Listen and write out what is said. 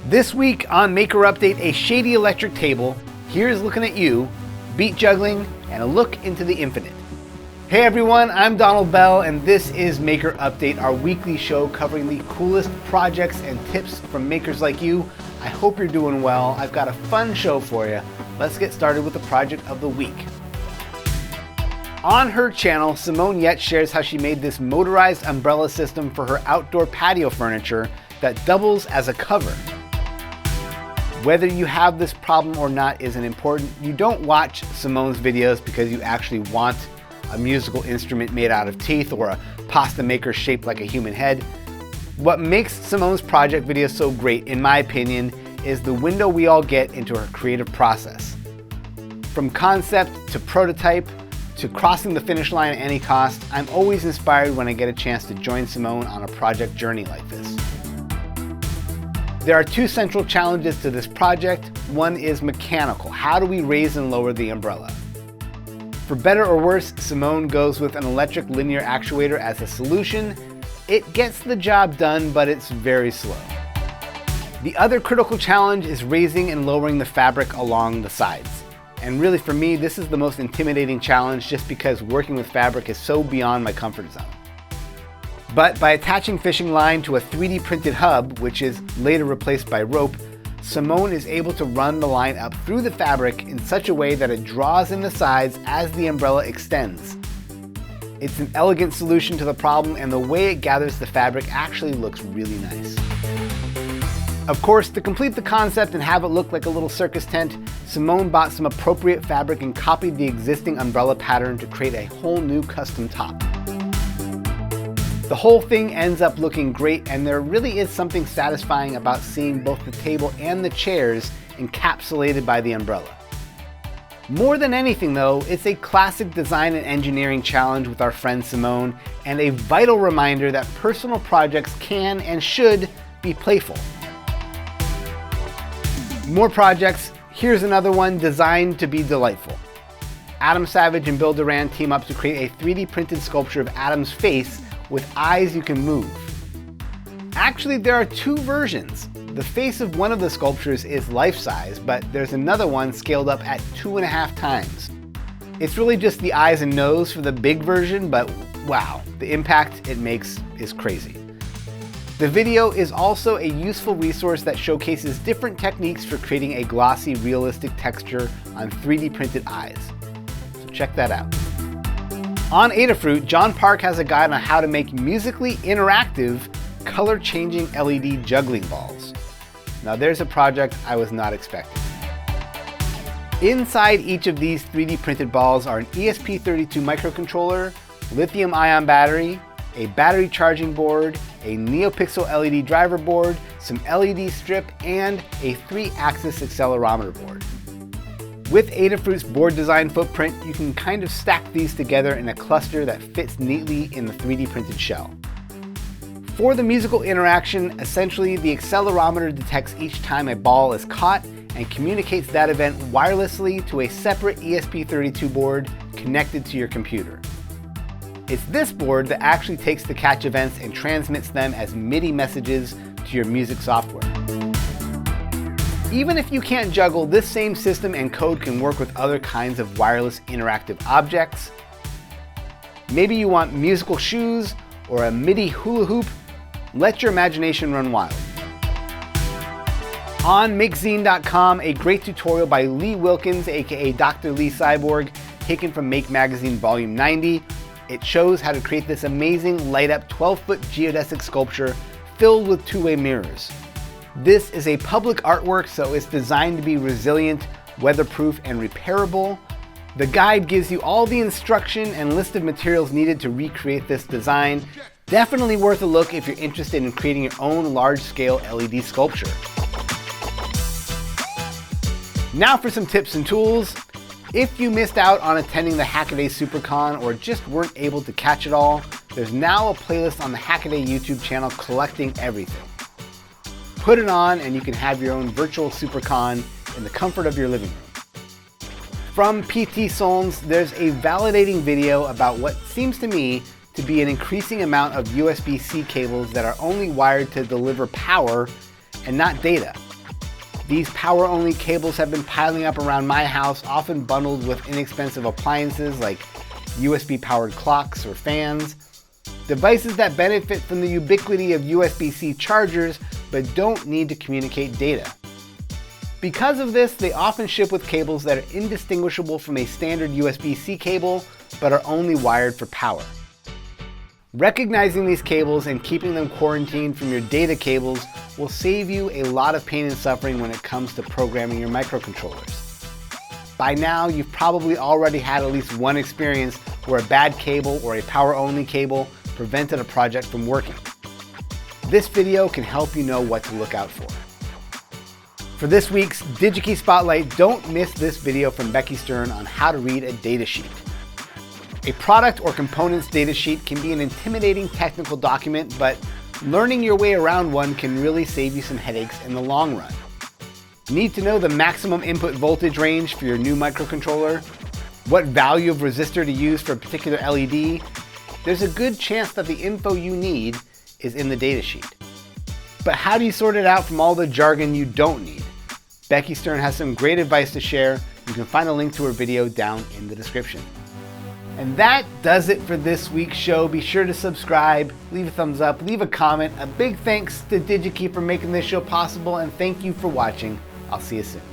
This week on Maker Update, a shady electric table, Here's Looking at You, beat juggling, and a look into the infinite. Hey everyone, I'm Donald Bell, and this is Maker Update, our weekly show covering the coolest projects and tips from makers like you. I hope you're doing well. I've got a fun show for you. Let's get started with the project of the week. On her channel, Simone Giertz shares how she made this motorized umbrella system for her outdoor patio furniture that doubles as a cover. Whether you have this problem or not isn't important. You don't watch Simone's videos because you actually want a musical instrument made out of teeth or a pasta maker shaped like a human head. What makes Simone's project videos so great, in my opinion, is the window we all get into her creative process. From concept to prototype to crossing the finish line at any cost, I'm always inspired when I get a chance to join Simone on a project journey like this. There are two central challenges to this project. One is mechanical. How do we raise and lower the umbrella? For better or worse, Simone goes with an electric linear actuator as a solution. It gets the job done, but it's very slow. The other critical challenge is raising and lowering the fabric along the sides. And really for me, this is the most intimidating challenge just because working with fabric is so beyond my comfort zone. But by attaching fishing line to a 3D printed hub, which is later replaced by rope, Simone is able to run the line up through the fabric in such a way that it draws in the sides as the umbrella extends. It's an elegant solution to the problem, and the way it gathers the fabric actually looks really nice. Of course, to complete the concept and have it look like a little circus tent, Simone bought some appropriate fabric and copied the existing umbrella pattern to create a whole new custom top. The whole thing ends up looking great, and there really is something satisfying about seeing both the table and the chairs encapsulated by the umbrella. More than anything though, it's a classic design and engineering challenge with our friend Simone, and a vital reminder that personal projects can and should be playful. More projects. Here's another one designed to be delightful. Adam Savage and Bill Duran team up to create a 3D printed sculpture of Adam's face with eyes you can move. Actually, there are two versions. The face of one of the sculptures is life-size, but there's another one scaled up at 2.5 times. It's really just the eyes and nose for the big version, but wow, the impact it makes is crazy. The video is also a useful resource that showcases different techniques for creating a glossy, realistic texture on 3D printed eyes. So check that out. On Adafruit, John Park has a guide on how to make musically interactive, color-changing LED juggling balls. Now there's a project I was not expecting. Inside each of these 3D printed balls are an ESP-32 microcontroller, lithium-ion battery, a battery charging board, a NeoPixel LED driver board, some LED strip, and a 3-axis accelerometer board. With Adafruit's board design footprint, you can kind of stack these together in a cluster that fits neatly in the 3D printed shell. For the musical interaction, essentially the accelerometer detects each time a ball is caught and communicates that event wirelessly to a separate ESP-32 board connected to your computer. It's this board that actually takes the catch events and transmits them as MIDI messages to your music software. Even if you can't juggle, this same system and code can work with other kinds of wireless interactive objects. Maybe you want musical shoes or a MIDI hula hoop. Let your imagination run wild. On MakeZine.com, a great tutorial by Lee Wilkins, aka Dr. Lee Cyborg, taken from Make Magazine Volume 90. It shows how to create this amazing light-up 12-foot geodesic sculpture filled with two-way mirrors. This is a public artwork, so it's designed to be resilient, weatherproof, and repairable. The guide gives you all the instruction and list of materials needed to recreate this design. Definitely worth a look if you're interested in creating your own large-scale LED sculpture. Now for some tips and tools. If you missed out on attending the Hackaday Supercon or just weren't able to catch it all, there's now a playlist on the Hackaday YouTube channel collecting everything. Put it on and you can have your own virtual Supercon in the comfort of your living room. From PTSolns, there's a validating video about what seems to me to be an increasing amount of USB-C cables that are only wired to deliver power and not data. These power-only cables have been piling up around my house, often bundled with inexpensive appliances like USB-powered clocks or fans. Devices that benefit from the ubiquity of USB-C chargers but don't need to communicate data. Because of this, they often ship with cables that are indistinguishable from a standard USB-C cable but are only wired for power. Recognizing these cables and keeping them quarantined from your data cables will save you a lot of pain and suffering when it comes to programming your microcontrollers. By now, you've probably already had at least one experience where a bad cable or a power-only cable prevented a project from working. This video can help you know what to look out for. For this week's DigiKey Spotlight, don't miss this video from Becky Stern on how to read a datasheet. A product or components datasheet can be an intimidating technical document, but learning your way around one can really save you some headaches in the long run. Need to know the maximum input voltage range for your new microcontroller? What value of resistor to use for a particular LED? There's a good chance that the info you need is in the datasheet. But how do you sort it out from all the jargon you don't need? Becky Stern has some great advice to share. You can find a link to her video down in the description. And that does it for this week's show. Be sure to subscribe, leave a thumbs up, leave a comment. A big thanks to DigiKey for making this show possible, and thank you for watching. I'll see you soon.